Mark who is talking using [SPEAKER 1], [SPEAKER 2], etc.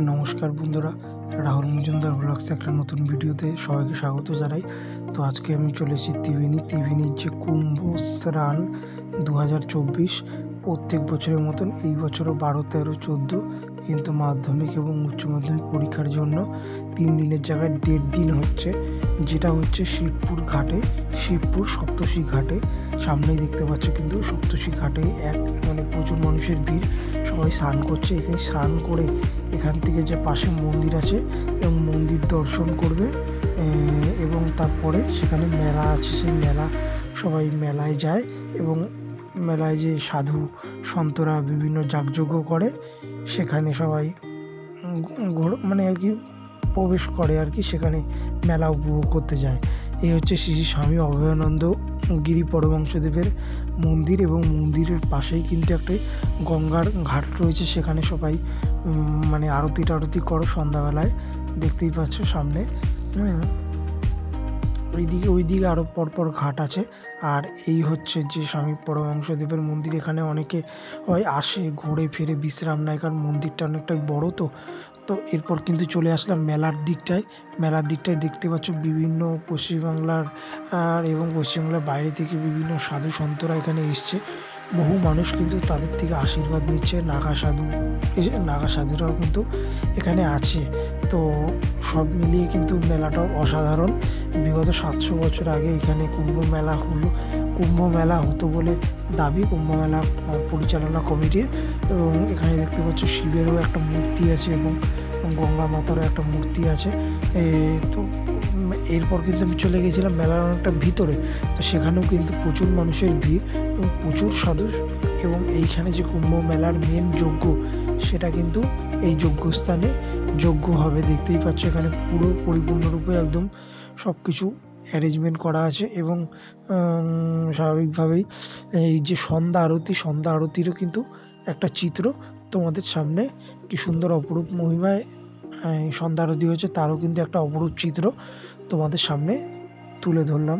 [SPEAKER 1] নমস্কার বন্ধুরা, রাহুল মজুমদার ব্লগসে একটা নতুন ভিডিওতে সবাইকে স্বাগত জানাই। তো আজকে আমি চলে এসেছি ত্রিবেণীর যে কুম্ভ স্নান 2024 প্রত্যেক বছরের মতন এই বছরও 12, 13, 14 কিন্তু মাধ্যমিক এবং উচ্চ মাধ্যমিক পরীক্ষার জন্য 3 দিনের জায়গায় 1.5 দিন হচ্ছে, যেটা হচ্ছে শিবপুর ঘাটে, শিবপুর সপ্তশী ঘাটে। সামনেই দেখতে পাচ্ছ কিন্তু সপ্তশী ঘাটে প্রচুর মানুষের ভিড়, সবাই স্নান করছে। এখানে স্নান করে এখান থেকে যে পাশে মন্দির আছে এবং মন্দির দর্শন করবে এবং তারপরে সেখানে মেলা আছে, সেই সবাই মেলায় যায় এবং মেলায় যে সাধু সন্তরা বিভিন্ন যাগযজ্ঞ করে সেখানে সবাই আর কি প্রবেশ করে আর কি, সেখানে মেলা উপভোগ করতে যায়। এই হচ্ছে শ্রী শ্রী স্বামী অভয়ানন্দ গিরি পরমহংসদেবের মন্দির এবং মন্দিরের পাশেই কিন্তু একটা গঙ্গার ঘাট রয়েছে, সেখানে সবাই আরতি টারতি করো সন্ধ্যাবেলায়, দেখতেই পাচ্ছ সামনে। ওইদিকে আরও পরপর ঘাট আছে। আর এই হচ্ছে যে স্বামী পরমহংসদেবের মন্দির। এখানে অনেকে আসে ঘুরে ফিরে বিশ্রাম নেয়, কারণ মন্দিরটা অনেকটাই বড়। তো এরপর কিন্তু চলে আসলাম মেলার দিকটায় দেখতে পাচ্ছ বিভিন্ন পশ্চিমবাংলার এবং পশ্চিমবাংলার বাইরে থেকে বিভিন্ন সাধু সন্তরা এখানে এসছে। বহু মানুষ কিন্তু তাদের থেকে আশীর্বাদ নিচ্ছে। নাগা সাধুরাও কিন্তু এখানে আছে। তো সব মিলিয়ে কিন্তু মেলাটাও অসাধারণ। বিগত 700 বছর আগে এখানে কুম্ভ মেলা হতো বলে দাবি কুম্ভ মেলা পরিচালনা কমিটির। এবং এখানে দেখতে পাচ্ছ শিবেরও একটা মূর্তি আছে এবং গঙ্গা মাতারও একটা মূর্তি আছে। তো এরপর কিন্তু আমি চলে গেছিলাম মেলার অনেকটা ভিতরে। তো সেখানেও কিন্তু প্রচুর মানুষের ভিড় এবং প্রচুর সাধু। এবং এইখানে যে কুম্ভ মেলার মেন যজ্ঞ, সেটা কিন্তু এই যজ্ঞস্থানে যজ্ঞ হবে। দেখতেই পাচ্ছ এখানে পুরো পরিপূর্ণরূপে একদম সব কিছু অ্যারেঞ্জমেন্ট করা আছে। এবং স্বাভাবিকভাবেই এই যে সন্ধ্যা আরতিরও কিন্তু একটা চিত্র তোমাদের সামনে, কি সুন্দর অপরূপ মহিমায় সন্ধ্যা আরতি হয়েছে, তারও কিন্তু একটা অপরূপ চিত্র তোমাদের সামনে তুলে ধরলাম।